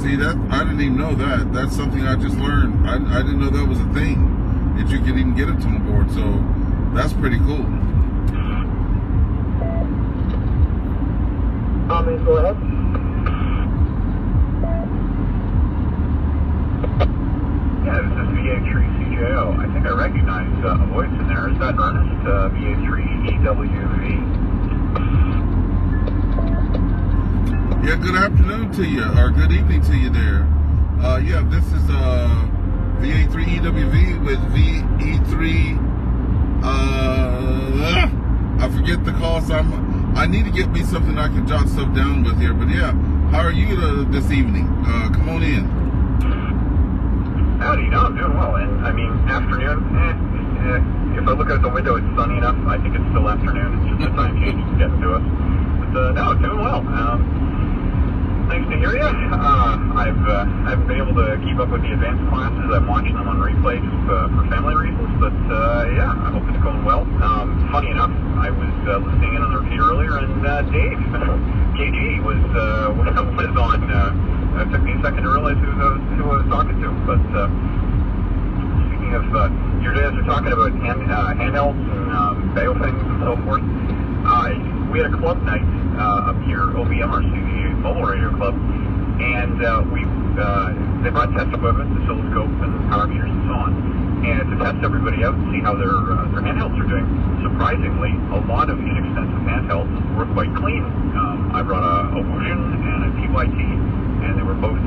See, that I didn't even know that. That's something I just learned. I didn't know that was a thing, that you could even get a tone board. So that's pretty cool. Go ahead. Yeah, this is VA3CJO. I think I recognize a voice in there. Is that Ernest? VA3EWV. Yeah, good afternoon to you, or good evening to you there. Yeah, this is VA3EWV with VE3. I forget the call, so I need to get me something I can jot stuff down with here. But yeah, how are you this evening? Come on in. Howdy, no, I'm doing well. And I mean, afternoon, if I look out the window, it's sunny enough. I think it's still afternoon. It's just the time change is getting to us. But no, doing well. Nice to hear you. I haven't been able to keep up with the advanced classes. I'm watching them on replay just for family reasons. But yeah, I hope it's going well. Funny enough, I was listening in on the repeat earlier, and Dave, KG, was on. It took me a second to realize who I was talking to. But speaking of, your guys are talking about handhelds and bail things and so forth. We had a club night up here, OBMRC, Mobile Radio Club, and they brought test equipment, oscilloscope, and power meters and so on, and to test everybody out and see how their handhelds are doing. Surprisingly, a lot of inexpensive handhelds were quite clean. I brought a Wuxian and a TYT, and they were both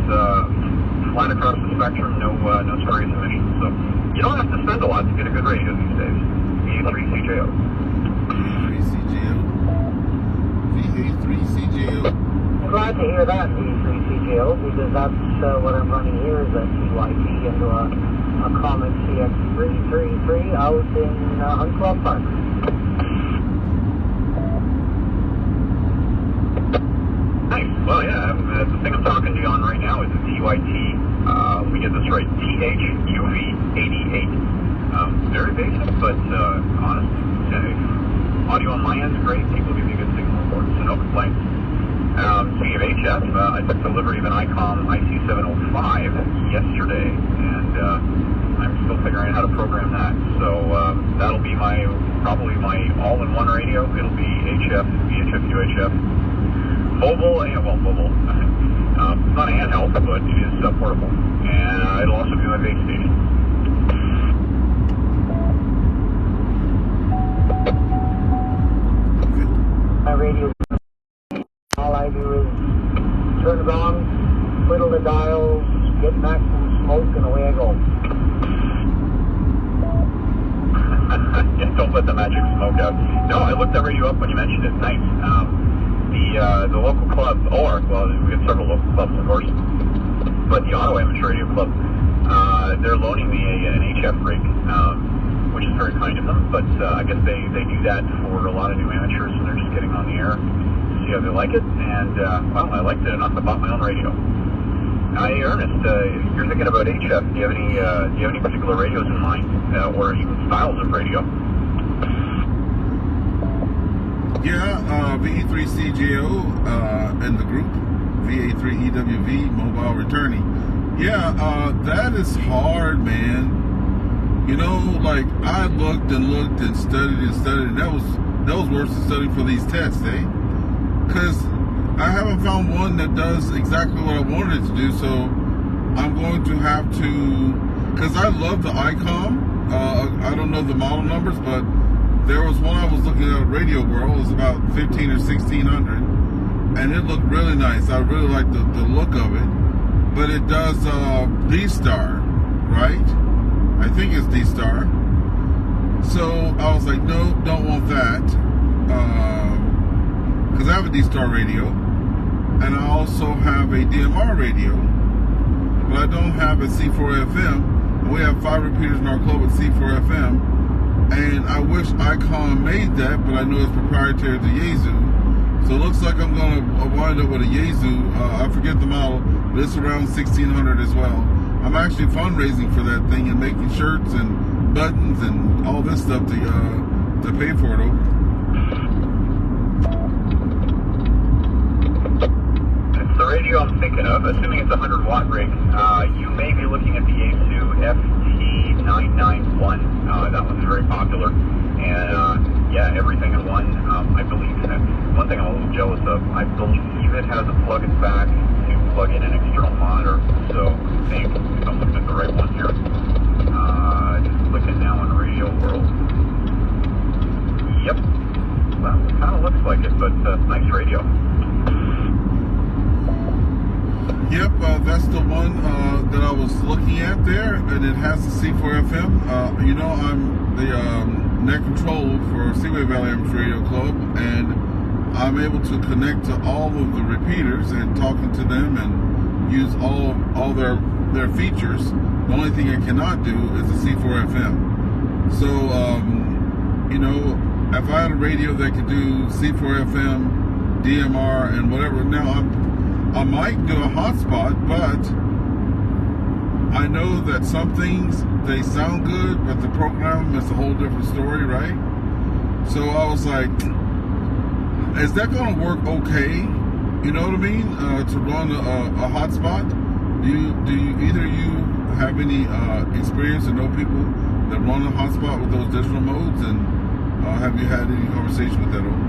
flat across the spectrum, no spurious emissions. So you don't have to spend a lot to get a good radio these days. VA3CJO. VA3CJO. Glad to hear that, V3CJO, because that's what I'm running here is a TYT into a Comet CX333 out in Hunt Club Park. Nice. Well, yeah, the thing I'm talking to you on right now is a TYT, let me get this right, THUV88. Very basic, but honest. Audio on my end is great. People give me good signal reports, so no complaints. Speaking of HF, I took delivery of an ICOM IC705 yesterday, and I'm still figuring out how to program that. So that'll be probably my all-in-one radio. It'll be HF, VHF, UHF, mobile, mobile. It's not a handheld, but it is portable, and it'll also be my base station. My radio, all I do is turn it on, twiddle the dials, get back some smoke, and away I go. Yeah, don't let the magic smoke out. No, I looked that radio up when you mentioned it. Nice. The local club, we have several local clubs, of course, but the Auto Amateur Radio Club, they're loaning me an HF rig, which is very kind of them, but I guess they do that for a lot of new amateurs, and they're just getting on the air to see how they like it, and well, I liked it enough. I bought my own radio. Hey, Ernest, you're thinking about HF. Do you have any particular radios in mind, or even styles of radio? Yeah, VE3CJO and the group, VA3EWV, mobile returning. Yeah, that is hard, man. You know, like, I looked and studied, and that was worse than studying for these tests, eh? Because I haven't found one that does exactly what I wanted it to do, so I'm going to have to, because I love the ICOM. I don't know the model numbers, but there was one I was looking at Radio World. It was about 15 or 1600, and it looked really nice. I really liked the look of it, but it does D-Star, right? I think it's D-Star. So I was like, no, don't want that, because I have a D-Star radio, and I also have a DMR radio, but I don't have a C4FM. We have 5 repeaters in our club with C4FM. And I wish ICOM made that, but I know it's proprietary to Yaesu. So it looks like I'm going to wind up with a Yaesu. I forget the model, but it's around 1600 as well. I'm actually fundraising for that thing and making shirts and buttons and all this stuff to pay for it. It's the radio radio I'm thinking of, assuming it's a 100-watt rig, you may be looking at the Yaesu FT991. That one's very popular. And yeah, everything in one. I believe that one thing I'm a little jealous of, I believe it has a plug and back to plug in an external monitor. So I think if I'm looking at the right one here. Just clicking now on Radio World. Yep. Well, it kind of looks like it, but nice radio. Yep, that's the one that I was looking at there, and it has the C4FM. You know, I'm the net control for Seaway Valley Amateur Radio Club, and I'm able to connect to all of the repeaters and talking to them and use all their features. The only thing I cannot do is the C4FM. So, you know, if I had a radio that could do C4FM, DMR, and whatever, now I might do a hotspot, but I know that some things, they sound good, but the program is a whole different story, right? So I was like, is that going to work okay? You know what I mean? To run a hotspot? Do you either you have any experience or know people that run a hotspot with those digital modes, and have you had any conversation with that over?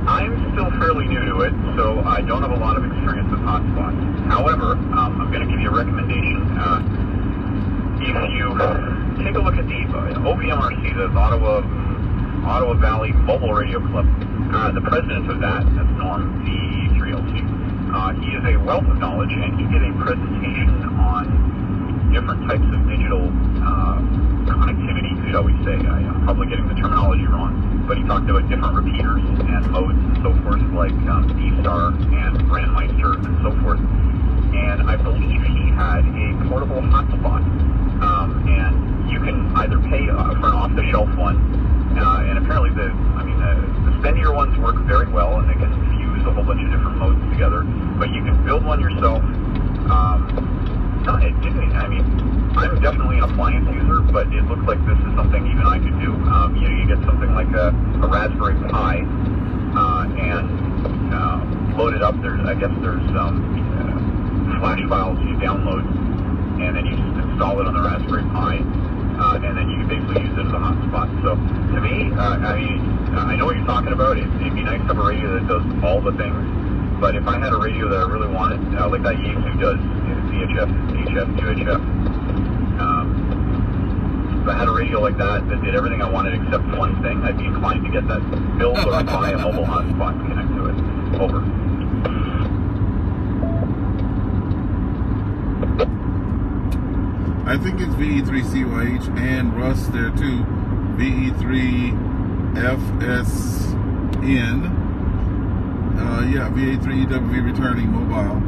I'm still fairly new to it, so I don't have a lot of experience with hotspots. However, I'm going to give you a recommendation. If you take a look at the OVMRC, the Ottawa Valley Mobile Radio Club, the president of that, that's Norm, the 3LC, he is a wealth of knowledge, and he did a presentation on different types of digital connectivity, shall we say. I'm probably getting the terminology wrong, but he talked about different repeaters and modes and so forth, like D-Star and Brandmeister and so forth. And I believe he had a portable hotspot, and you can either pay for an off-the-shelf one, and apparently the spendier ones work very well, and they can fuse a whole bunch of different modes together. But you can build one yourself. It didn't. I mean, I'm definitely an appliance user, but it looks like this is something even I could do. You get something like a Raspberry Pi, and load it up. I guess there's flash files you download, and then you just install it on the Raspberry Pi, and then you can basically use it as a hotspot. So to me, I know what you're talking about. It'd be nice to have a radio that does all the things. But if I had a radio that I really wanted, like that Yaesu does, CHF, HF, UHF, if I had a radio like that did everything I wanted except one thing, I'd be inclined to get that build or buy a mobile hotspot and connect to it. Over. I think it's VE3CYH and Russ there too. VE3FSN. Yeah, VA3EWV returning mobile.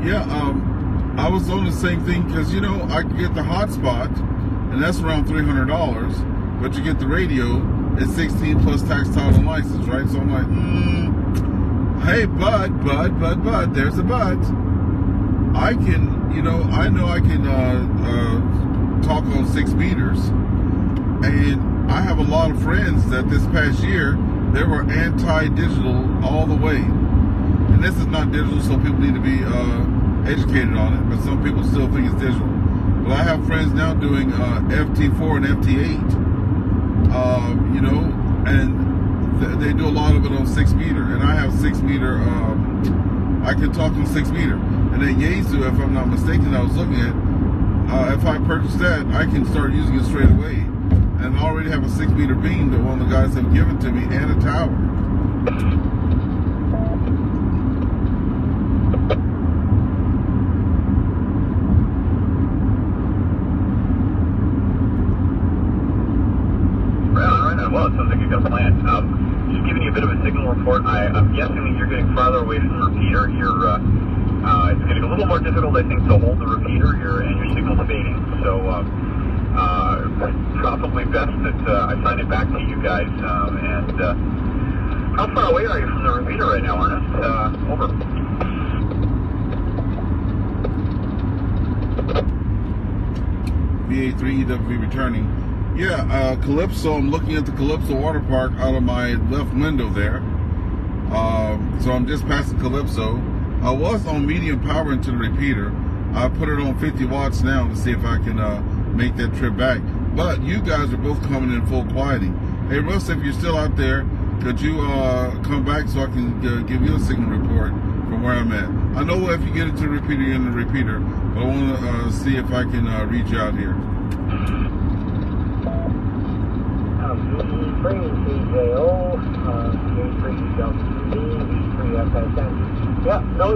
Yeah, I was on the same thing because, you know, I could get the hotspot, and that's around $300, but you get the radio, it's 16 plus tax, title, and license, right? So I'm like, hey, but, there's a but. I can, you know I can talk on 6 meters, and I have a lot of friends that this past year, they were anti-digital all the way. And this is not digital, so people need to be educated on it, but some people still think it's digital. But I have friends now doing FT4 and FT8, you know, and they do a lot of it on 6 meter. And I have 6 meter, I can talk on 6 meter. And then Yaesu, if I'm not mistaken, I was looking at, if I purchase that, I can start using it straight away. And I already have a 6 meter beam that one of the guys have given to me, and a tower. Right. Well, it sounds like you've got a plan. Just giving you a bit of a signal report. I'm guessing that you're getting farther away from the repeater. It's getting a little more difficult, I think, to hold the repeater here, and your signal's fading. So, probably best that I sign it back to you guys. How far away are you from the repeater right now, Ernest? Over. VA3EWV returning. Yeah, Calypso, I'm looking at the Calypso Water Park out of my left window there. So I'm just passing Calypso. I was on medium power into the repeater. I put it on 50 watts now to see if I can make that trip back. But you guys are both coming in full quieting. Hey Russ, if you're still out there, could you come back so I can give you a signal report from where I'm at? I know if you get into the repeater, you're in the repeater, but I want to see if I can reach you out here. V3 CJO, V3 WV, V3 FSN. Yeah, no,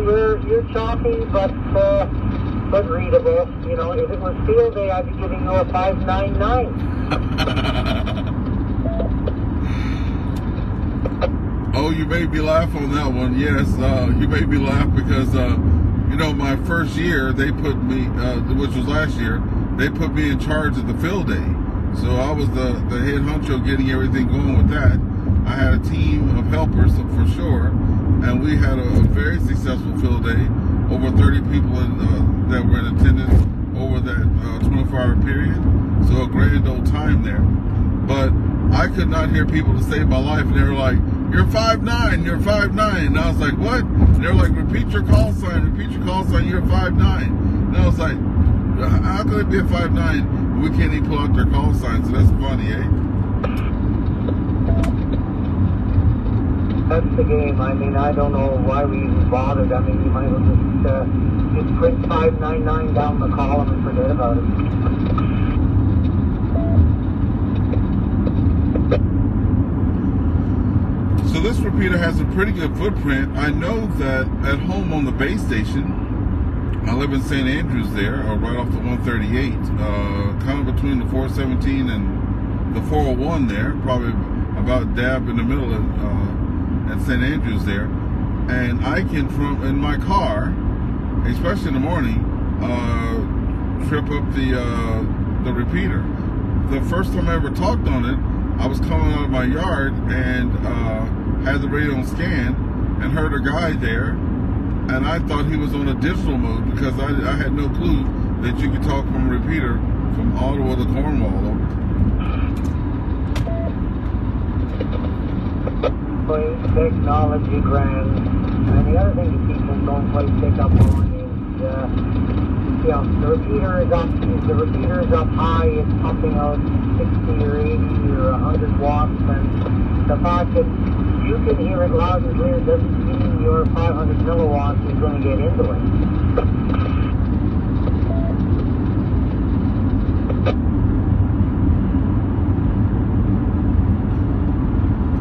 you're choppy, but readable. You know, if it was field day, I'd be giving you a 599. Oh, you made me laugh on that one. Yes, you made me laugh because, you know, my first year, they put me, which was last year, they put me in charge of the field day. So I was the head honcho getting everything going with that. I had a team of helpers for sure, and we had a very successful field day. Over 30 people that were in attendance over that 24-hour period. So a grand old time there. But I could not hear people to save my life, and they were like, "You're 5'9", you're 5'9". And I was like, "What?" And they were like, "Repeat your call sign, you're 5'9". And I was like, "How could it be a 5'9"? We can't even pull out their call sign," so that's funny, eh? That's the game. I mean, I don't know why we even bothered. I mean, you might as well just print 599 down the column and forget about it. So this repeater has a pretty good footprint. I know that at home on the base station, I live in St. Andrews there, right off the 138, kind of between the 417 and the 401 there, probably about dab in the middle of at St. Andrews there. And I can, in my car, especially in the morning, trip up the repeater. The first time I ever talked on it, I was coming out of my yard and had the radio on scan and heard a guy there, and I thought he was on a digital mode because I had no clue that you could talk from a repeater from Ottawa to Cornwall over. Technology grand. And the other thing that people don't quite pick up on is, you know, the repeater is up. If the repeater is up high, it's pumping out 60 or 80 or 100 watts, and the fact that you can hear it loud and clear doesn't mean your 500 milliwatts is going to get into it.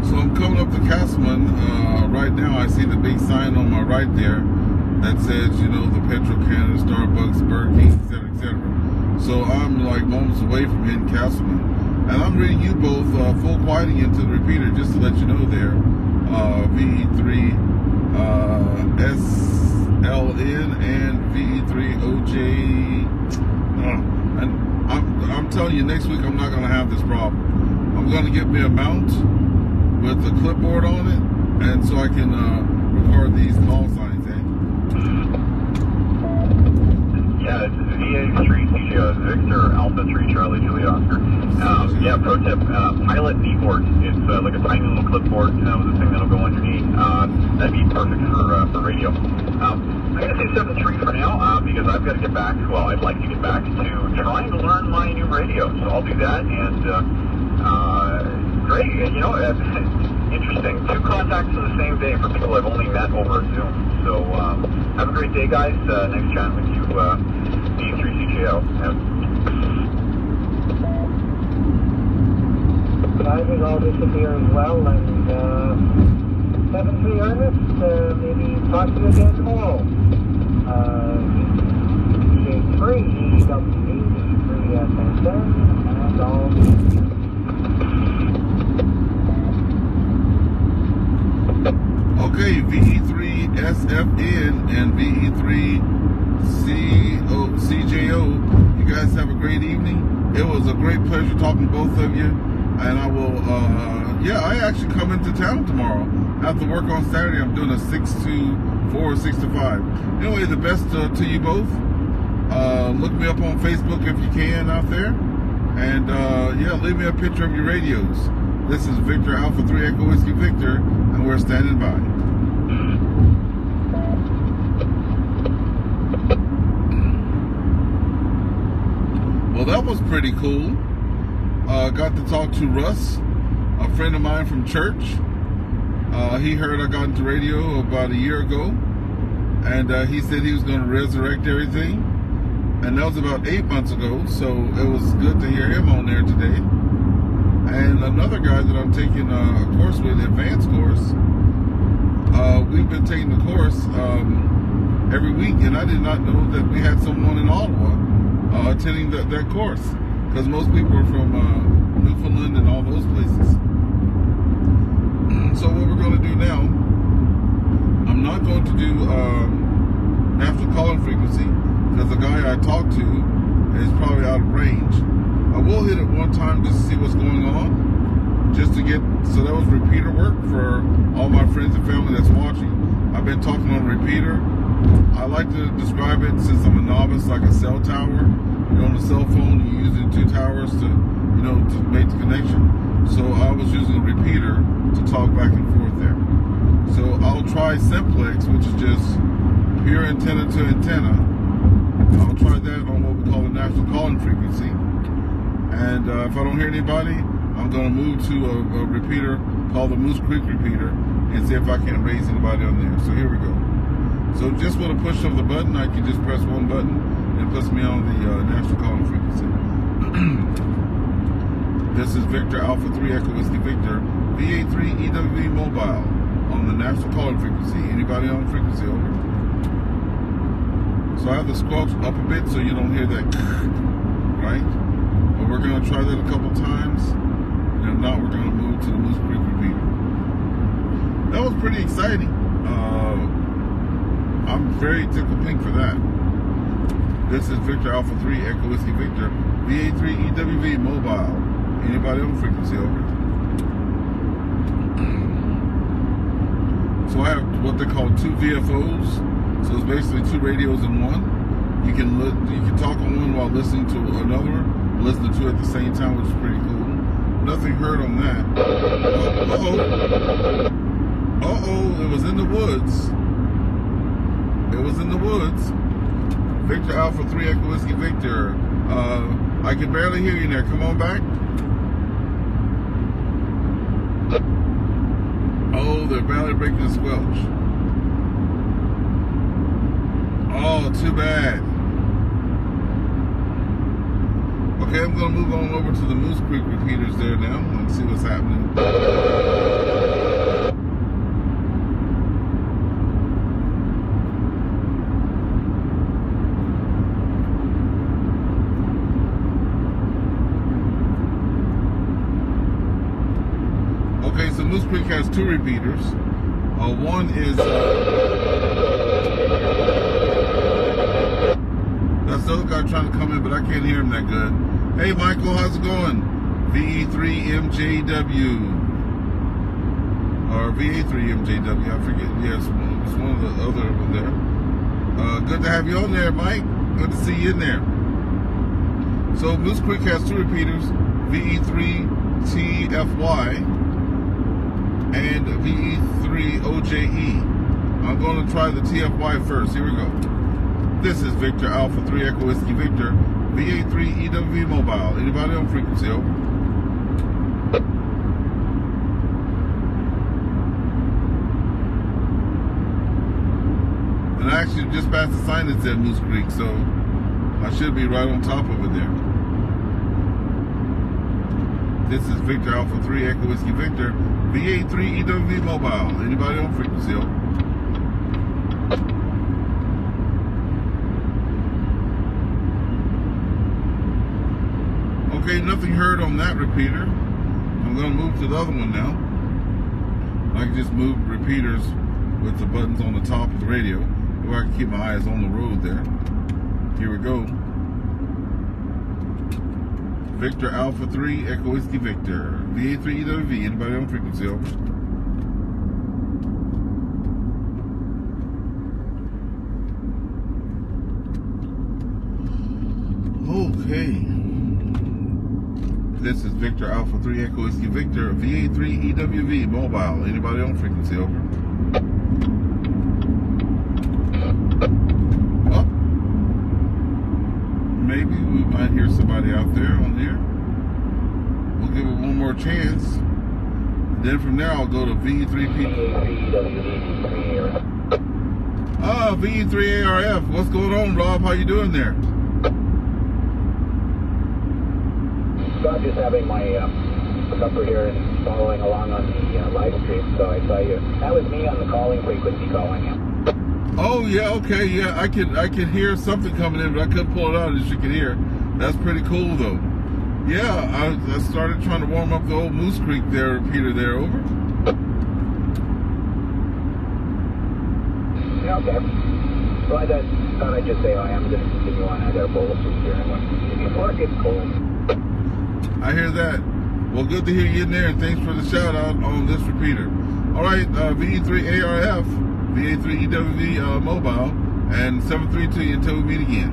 So I'm coming up to Castleman right now. I see the big sign on my right there that says, you know, the Petro Canada, Starbucks, Burger King, etc., etc. So I'm like moments away from hitting Castleman. And I'm reading you both full quieting into the repeater just to let you know there. VE3 SLN and VE3 OJ. And I'm telling you, next week I'm not going to have this problem. I'm going to get me a mount with a clipboard on it, and so I can record these call signs, eh? Yeah, it's VA3 CJO, Victor Alpha 3 Charlie Juliet Oscar. Yeah, pro tip, pilot keyboard. It's like a tiny little clipboard with a thing that'll go underneath. That'd be perfect for radio. I'm going to say 7.3 for now because I've got to get back, well, I'd like to get back to trying to learn my new radio. So I'll do that, and great, you know, interesting. 2 contacts on the same day for people I've only met over Zoom. So have a great day, guys. Nice chatting with you, B3CJO. I think all disappear as well, and 7-3 Ernest, maybe talk to you again tomorrow. VA3, EWV, 3 SSN, and all Okay, VE3 SFN and VE3 CJO. You guys have a great evening. It was a great pleasure talking to both of you. And I will, I actually come into town tomorrow. I have to work on Saturday. I'm doing a 6 to 4, 6 to 5. Anyway, the best to you both. Look me up on Facebook if you can out there. And yeah, leave me a picture of your radios. This is Victor Alpha 3 Echo Whiskey Victor, and we're standing by. Well, that was pretty cool. Got to talk to Russ, a friend of mine from church. He heard I got into radio about a year ago, and he said he was going to resurrect everything. And that was about 8 months ago, so it was good to hear him on there today. And another guy that I'm taking a course with, advanced course, we've been taking the course every week, and I did not know that we had someone in Ottawa attending that course, because most people are from Newfoundland and all those places. So what we're going to do now, I'm not going to do national calling frequency, because the guy I talked to is probably out of range. I will hit it one time just to see what's going on, just to get, so that was repeater work for all my friends and family that's watching. I've been talking on a repeater. I like to describe it, since I'm a novice, like a cell tower. You're on a cell phone, you're using 2 towers to, to make the connection. So I was using a repeater to talk back and forth there. So I'll try simplex, which is just pure antenna to antenna. I'll try that on what we call the national calling frequency. And if I don't hear anybody, I'm going to move to a repeater called the Moose Creek repeater and see if I can raise anybody on there. So here we go. So just with a push of the button, I can just press one button and it puts me on the national calling frequency. This is Victor Alpha 3 Echo Whiskey Victor, VA3 EWV Mobile on the national calling frequency. Anybody on frequency? Over. So I have the squelch up a bit so you don't hear that, right? But we're going to try that a couple times, and if not, we're going to move to the Moose Creek repeater. That was pretty exciting. I'm very tickled pink for that. This is Victor Alpha 3 Echo Whiskey Victor, VA3 EWV Mobile. Anybody on frequency? Over. So I have what they call 2 VFOs. So it's basically 2 radios in one. You can talk on one while listening to another, listen to 2 at the same time, which is pretty cool. Nothing heard on that. It was in the woods. It was in the woods. Victor Alpha 3 Echo Whiskey Victor. I can barely hear you there. Come on back. Oh, they're barely breaking the squelch. Oh, too bad. Okay, I'm going to move on over to the Moose Creek repeaters there now and see what's happening. Okay, so Moose Creek has 2 repeaters. One is... that's the other guy trying to come in, but I can't hear him that good. Hey, Michael, how's it going? VE3MJW. Or VA3MJW, I forget. Yes, it's one of the other over there. Good to have you on there, Mike. Good to see you in there. So Moose Creek has 2 repeaters, VE3TFY and VE3OJE. I'm going to try the TFY first. Here we go. This is Victor Alpha 3 Echo Whiskey Victor, VA3 EWV Mobile. Anybody on frequency? Over. And I actually just passed the sign that said Moose Creek, so I should be right on top of it there. This is Victor Alpha 3 Echo Whiskey Victor, VA3 EWV Mobile. Anybody on frequency? Over. Okay, nothing heard on that repeater. I'm going to move to the other one now. I can just move repeaters with the buttons on the top of the radio, or I can keep my eyes on the road there. Here we go. Victor Alpha 3 Echo Whiskey Victor, VA3 EWV. Anybody on frequency? Over. Okay. This is Victor Alpha 3 Echo Whiskey Victor, VA3 EWV mobile. Anybody on frequency, over? Oh, maybe we might hear somebody out there on the air. We'll give it one more chance. Then from there, I'll go to VE3 Ah, VE3ARF. What's going on, Rob? How you doing there? So I'm just having my supper here and following along on the live stream. So I saw you. That was me on the calling frequency calling you. Oh yeah, okay, yeah. I could hear something coming in, but I couldn't pull it out as you could hear. That's pretty cool though. Yeah, I started trying to warm up the old Moose Creek there, Peter. There, over. Okay. Well, I thought I'd just say I am going to continue on. I got a bowl of food here. Before it gets cold. I hear that. Well, good to hear you in there, and thanks for the shout out on this repeater. All right, VE3ARF, VA3EWV mobile, and 732 until we meet again.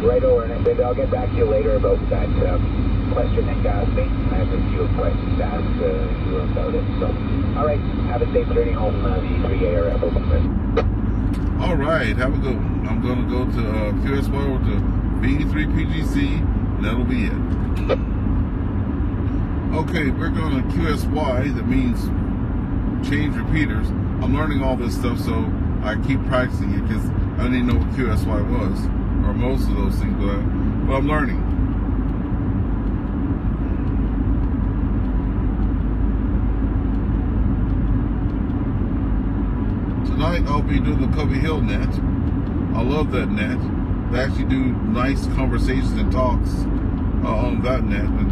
Right over, and maybe I'll get back to you later about that question that you asked me. I have a few questions to ask you about it. So, all right, have a safe journey home, VE3ARF. All right, have a good one. I'm going to go to QSY or to VE3PGC, and that'll be it. Okay, we're going to QSY. That means change repeaters. I'm learning all this stuff, so I keep practicing it because I didn't even know what QSY was, or most of those things, but I'm learning. Tonight I'll be doing the Covey Hill net. I love that net. They actually do nice conversations and talks on that net, and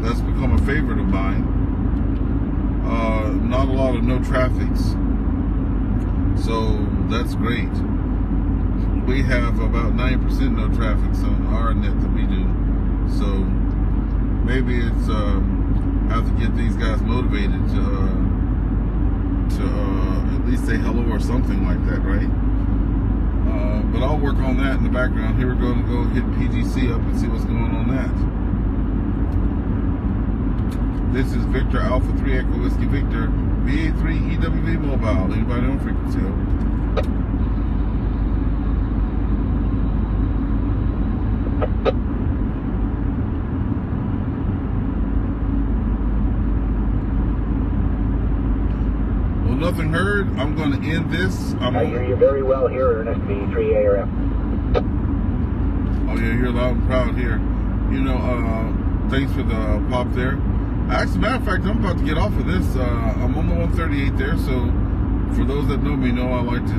that's become a favorite of mine. Not a lot of no traffics, so that's great. We have about 90% no traffics on our net that we do, so maybe it's have to get these guys motivated to at least say hello or something like that, right? But I'll work on that in the background. Here we're going to go hit PGC up and see what's going on that. This is Victor Alpha 3 Echo Whiskey Victor, VA3 EWV mobile. Anybody on frequency, over? Nothing heard. I'm going to end this. I hear you very well here, Ernest, VE3ARF. Oh yeah, you're loud and proud here. You know, thanks for the pop there. As a matter of fact, I'm about to get off of this. I'm on the 138 there, so for those that know me, know I like to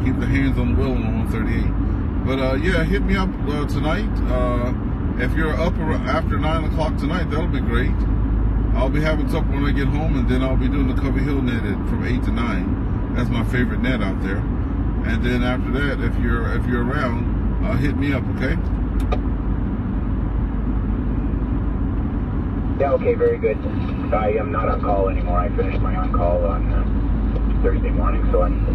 keep the hands on the wheel on the 138. But yeah, hit me up tonight. If you're up after 9 o'clock tonight, that'll be great. I'll be having supper when I get home, and then I'll be doing the Covey Hill net from 8 to 9. That's my favorite net out there. And then after that, if you're around, hit me up, okay? Yeah, okay, very good. I am not on call anymore. I finished my on-call on Thursday morning, so I'm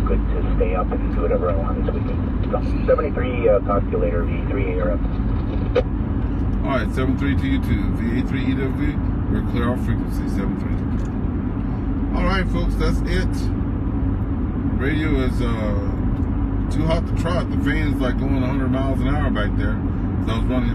good to stay up and do whatever I want this weekend. So, 73, talk to you later, VE3ARF. All right, 73 to you too, VA3 EWV. We're clear off frequency, 73. All right, folks, that's it. Radio is too hot to trot. The fan's like going 100 miles an hour back there. So I was running